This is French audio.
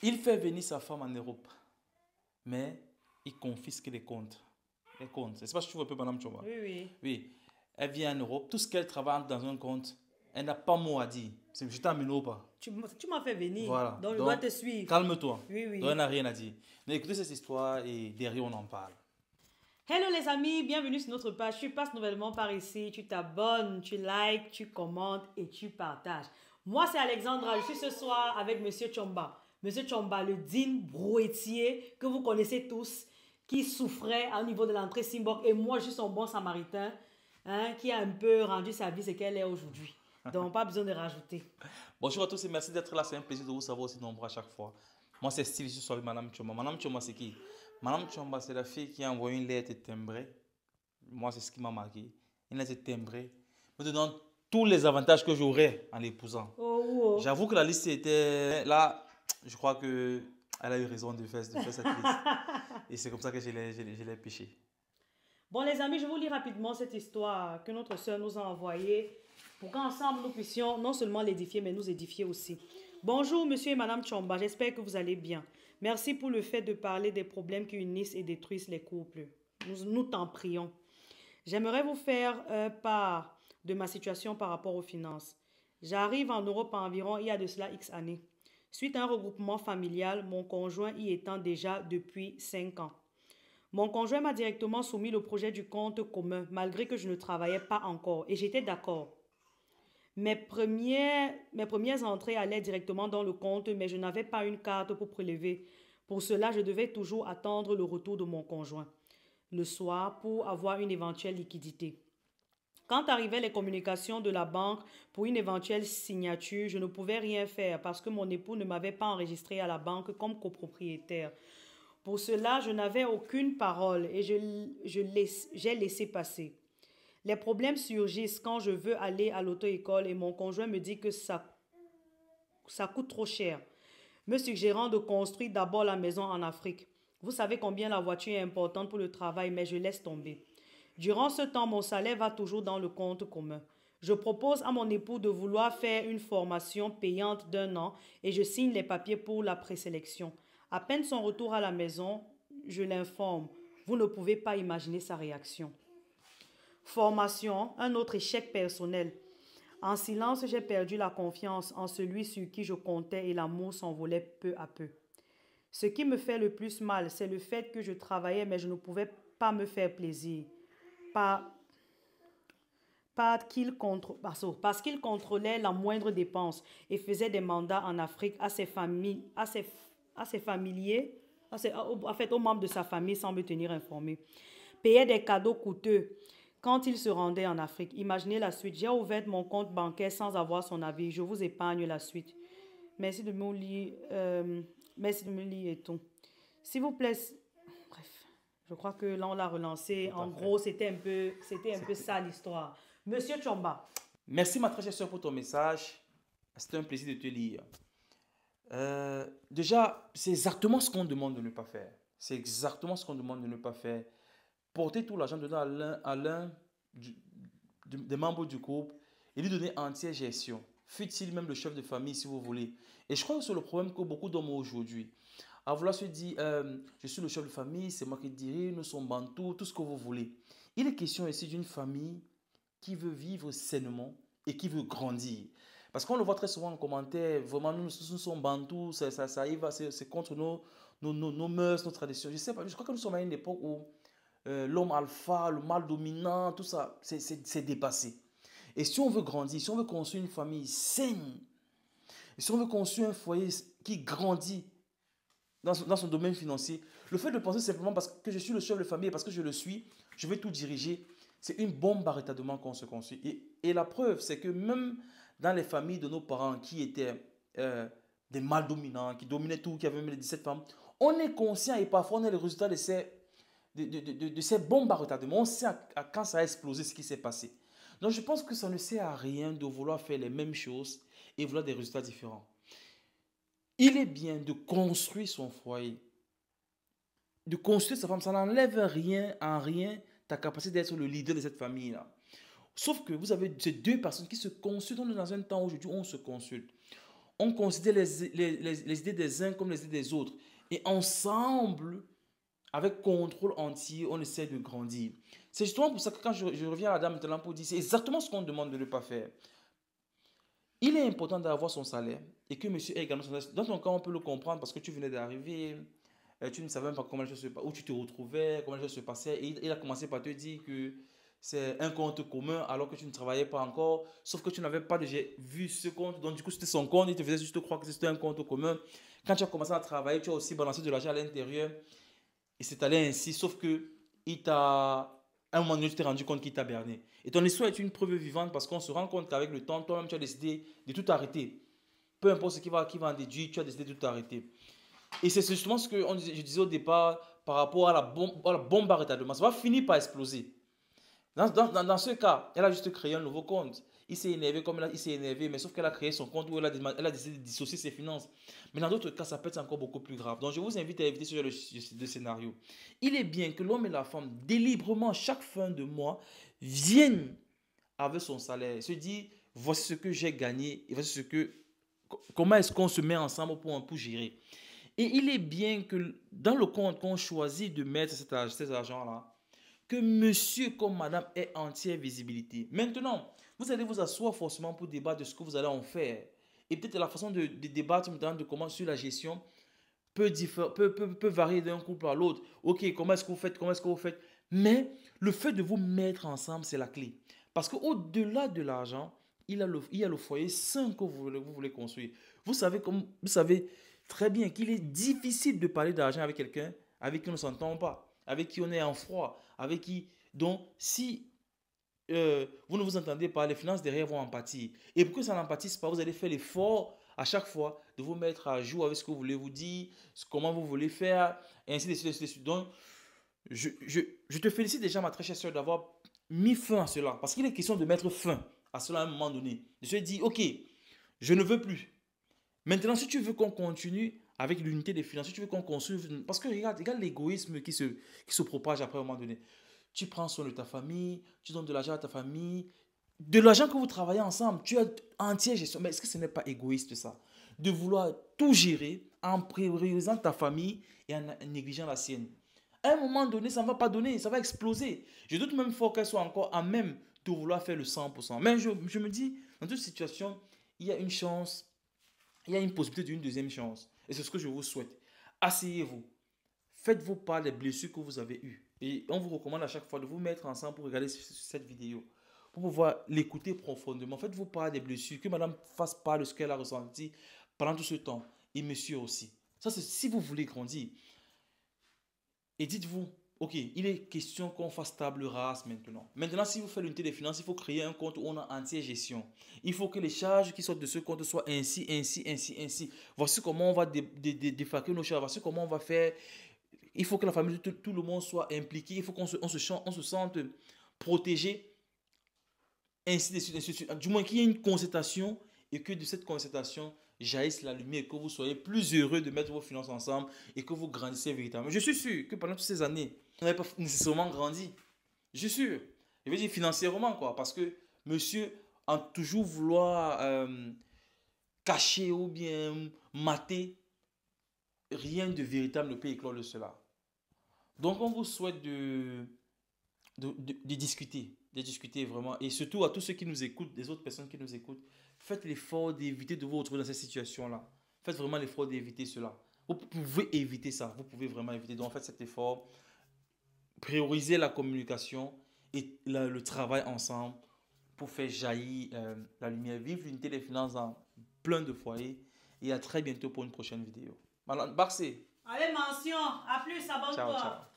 Il fait venir sa femme en Europe, mais il confisque les comptes. Les comptes. Je ne sais pas si tu vois un peu, Madame Chomba. Oui, oui. Oui. Elle vient en Europe, tout ce qu'elle travaille dans un compte, elle n'a pas mot à dire. C'est je t'amène ou pas. Tu m'as fait venir, Voilà. donc je dois Donc, te suivre. calme-toi. Oui, Donc, elle oui. n'a rien à dire. Mais écoutez cette histoire et derrière, on en parle. Hello les amis, bienvenue sur notre page. Tu passes nouvellement par ici, tu t'abonnes, tu likes, tu commentes et tu partages. Moi, c'est Alexandra, je suis ce soir avec Monsieur Chomba. Monsieur Chomba, le digne brouettier que vous connaissez tous, qui souffrait au niveau de l'entrée Simbok. Et moi, je suis son bon samaritain, hein, qui a un peu rendu sa vie ce qu'elle est aujourd'hui. Donc, pas besoin de rajouter. Bonjour à tous et merci d'être là. C'est un plaisir de vous savoir aussi nombreux à chaque fois. Moi, c'est Steve, je suis avec Madame Chomba. Madame Chomba, c'est qui? Madame Chomba, c'est la fille qui a envoyé une lettre timbrée. Moi, c'est ce qui m'a marqué. Une lettre timbrée me donnant tous les avantages que j'aurais en l'épousant. Oh, oh. J'avoue que la liste était là. Je crois que elle a eu raison de faire cette liste. Et c'est comme ça que je l'ai pêché. Bon, les amis, je vous lis rapidement cette histoire que notre sœur nous a envoyée pour qu'ensemble nous puissions non seulement l'édifier, mais nous édifier aussi. Bonjour, monsieur et madame Chomba, j'espère que vous allez bien. Merci pour le fait de parler des problèmes qui unissent et détruisent les couples. Nous t'en prions. J'aimerais vous faire part de ma situation par rapport aux finances. J'arrive en Europe environ il y a de cela X années. Suite à un regroupement familial, mon conjoint y étant déjà depuis 5 ans. Mon conjoint m'a directement soumis le projet du compte commun, malgré que je ne travaillais pas encore, et j'étais d'accord. Mes premières entrées allaient directement dans le compte, mais je n'avais pas une carte pour prélever. Pour cela, je devais toujours attendre le retour de mon conjoint le soir pour avoir une éventuelle liquidité. Quand arrivaient les communications de la banque pour une éventuelle signature, je ne pouvais rien faire parce que mon époux ne m'avait pas enregistré à la banque comme copropriétaire. Pour cela, je n'avais aucune parole et j'ai laissé passer. Les problèmes surgissent quand je veux aller à l'auto-école et mon conjoint me dit que ça coûte trop cher, me suggérant de construire d'abord la maison en Afrique. Vous savez combien la voiture est importante pour le travail, mais je laisse tomber. Durant ce temps, mon salaire va toujours dans le compte commun. Je propose à mon époux de vouloir faire une formation payante d'1 an et je signe les papiers pour la présélection. À peine son retour à la maison, je l'informe. Vous ne pouvez pas imaginer sa réaction. Formation, un autre échec personnel. En silence, j'ai perdu la confiance en celui sur qui je comptais et l'amour s'envolait peu à peu. Ce qui me fait le plus mal, c'est le fait que je travaillais mais je ne pouvais pas me faire plaisir. Pas, parce qu'il contrôlait la moindre dépense et faisait des mandats en Afrique à ses familles, à ses familiers, en fait aux membres de sa famille sans me tenir informé. Payait des cadeaux coûteux quand il se rendait en Afrique. Imaginez la suite. J'ai ouvert mon compte bancaire sans avoir son avis. Je vous épargne la suite. Merci de me lire, merci de me lire et tout. S'il vous plaît, bref, je crois que là on l'a relancé. Tout En à fait. gros, c'était un peu ça l'histoire. Monsieur Chomba. Merci, ma très chère soeur, pour ton message. C'était un plaisir de te lire. Déjà, c'est exactement ce qu'on demande de ne pas faire. C'est exactement ce qu'on demande de ne pas faire. Porter tout l'argent dedans à l'un des membres du couple et lui donner entière gestion. Fut-il même le chef de famille, si vous voulez. Et je crois que c'est le problème que beaucoup d'hommes ont aujourd'hui. À vouloir se dire, je suis le chef de famille, c'est moi qui dirige, nous sommes bantous, tout ce que vous voulez. Il est question ici d'une famille qui veut vivre sainement et qui veut grandir. Parce qu'on le voit très souvent en commentaire, vraiment, nous sommes bantous, ça y va, c'est contre nos mœurs, nos traditions. Je sais pas, je crois que nous sommes à une époque où l'homme alpha, le mâle dominant, tout ça, c'est dépassé. Et si on veut grandir, si on veut construire une famille saine, et si on veut construire un foyer qui grandit dans son domaine financier, le fait de penser simplement parce que je suis le chef de famille, parce que je le suis, je vais tout diriger, c'est une bombe à retardement qu'on se construit. Et la preuve, c'est que même dans les familles de nos parents qui étaient des mâles dominants, qui dominaient tout, qui avaient même les 17 femmes, on est conscient et parfois on a les résultats de ces bombes à retardement. On sait quand ça a explosé ce qui s'est passé. Donc je pense que ça ne sert à rien de vouloir faire les mêmes choses et vouloir des résultats différents. Il est bien de construire son foyer, de construire sa femme. Ça n'enlève rien en rien ta capacité d'être le leader de cette famille-là. Sauf que vous avez ces deux personnes qui se consultent. On est dans un temps où aujourd'hui on se consulte. on considère les idées des uns comme les idées des autres. Et ensemble, avec contrôle entier, on essaie de grandir. C'est justement pour ça que quand je reviens à la dame maintenant pour dire, c'est exactement ce qu'on demande de ne pas faire. Il est important d'avoir son salaire et que monsieur ait également son salaire. Dans ton cas, on peut le comprendre parce que tu venais d'arriver, tu ne savais même pas comment les choses se passaient, où tu te retrouvais, comment les choses se passaient. Et il a commencé par te dire que c'est un compte commun alors que tu ne travaillais pas encore, sauf que tu n'avais pas déjà vu ce compte. Donc, du coup, c'était son compte. Il te faisait juste croire que c'était un compte commun. Quand tu as commencé à travailler, tu as aussi balancé de l'argent à l'intérieur et c'est allé ainsi, sauf que il t'a. À un moment donné, tu t'es rendu compte qu'il t'a berné. Et ton histoire est une preuve vivante parce qu'on se rend compte qu'avec le temps, toi-même, tu as décidé de tout arrêter. Peu importe ce qui va en déduire, tu as décidé de tout arrêter. Et c'est justement ce que je disais au départ par rapport à la bombe à retardement. Ça va finir par exploser. Dans ce cas, elle a juste créé un nouveau compte. Il s'est énervé comme il s'est énervé, mais sauf qu'elle a créé son compte où elle a décidé de dissocier ses finances. Mais dans d'autres cas, ça peut être encore beaucoup plus grave. Donc, je vous invite à éviter ce genre de scénario. Il est bien que l'homme et la femme, délibérément, chaque fin de mois, viennent avec son salaire. Se dit, voici ce que j'ai gagné et voici comment est-ce qu'on se met ensemble pour gérer. Et il est bien que dans le compte qu'on choisit de mettre cet argent-là, que monsieur comme madame ait entière visibilité. Maintenant, vous allez vous asseoir forcément pour débattre de ce que vous allez en faire. Et peut-être la façon de débattre maintenant de comment sur la gestion peut varier d'un couple à l'autre. Ok, comment est-ce que vous faites, comment est-ce que vous faites. Mais le fait de vous mettre ensemble, c'est la clé. Parce qu'au-delà de l'argent, il y a le foyer sain que vous voulez construire. Vous savez très bien qu'il est difficile de parler d'argent avec quelqu'un avec qui on ne s'entend pas, avec qui on est en froid, avec qui... Donc, si vous ne vous entendez pas, les finances derrière vont en pâtir. Et pour que ça n'en pâtisse pas, vous allez faire l'effort à chaque fois de vous mettre à jour avec ce que vous voulez vous dire, comment vous voulez faire, et ainsi de suite, ainsi de suite. Donc, je te félicite déjà, ma très chère soeur, d'avoir mis fin à cela. Parce qu'il est question de mettre fin à cela à un moment donné. Je te dis, ok, je ne veux plus. Maintenant, si tu veux qu'on continue avec l'unité des finances, si tu veux qu'on construise... Parce que regarde l'égoïsme qui se propage après un moment donné. Tu prends soin de ta famille, tu donnes de l'argent à ta famille, de l'argent que vous travaillez ensemble, tu as entière gestion. Mais est-ce que ce n'est pas égoïste ça? De vouloir tout gérer en priorisant ta famille et en négligeant la sienne. À un moment donné, ça ne va pas donner, ça va exploser. Je doute même fort qu'elle soit encore à même de vouloir faire le 100%. Mais je me dis, dans toute situation, il y a une chance, il y a une possibilité d'une deuxième chance. Et c'est ce que je vous souhaite. Asseyez-vous. Faites-vous part des blessures que vous avez eues. Et on vous recommande à chaque fois de vous mettre ensemble pour regarder cette vidéo. Pour pouvoir l'écouter profondément. Faites-vous part des blessures. Que madame fasse part de ce qu'elle a ressenti pendant tout ce temps. Et monsieur aussi. Ça, c'est si vous voulez grandir. Et dites-vous, ok, il est question qu'on fasse table rase maintenant. Maintenant, si vous faites l'unité des finances, il faut créer un compte où on a entière gestion. Il faut que les charges qui sortent de ce compte soient ainsi, ainsi, ainsi, ainsi. Voici comment on va défalquer nos charges. Voici comment on va faire. Il faut que la famille, tout le monde soit impliqué. Il faut qu'on se sente protégé. Ainsi de suite, ainsi de suite. Du moins qu'il y ait une concertation et que de cette concertation jaillisse la lumière, que vous soyez plus heureux de mettre vos finances ensemble et que vous grandissez véritablement. Je suis sûr que pendant toutes ces années, vous n'avez pas nécessairement grandi. Je suis sûr. Je veux dire financièrement, quoi. Parce que monsieur, en toujours vouloir cacher ou bien mater, rien de véritable ne peut éclore de cela. Donc, on vous souhaite de discuter vraiment. Et surtout à tous ceux qui nous écoutent, les autres personnes qui nous écoutent, faites l'effort d'éviter de vous retrouver dans cette situation-là. Faites vraiment l'effort d'éviter cela. Vous pouvez éviter ça. Vous pouvez vraiment éviter. Donc, faites cet effort. Priorisez la communication et le travail ensemble pour faire jaillir la lumière. Vive l'unité des finances dans plein de foyers. Et à très bientôt pour une prochaine vidéo. Madame Baxé. Allez, mention. À plus, Ciao, abonne-toi. ciao.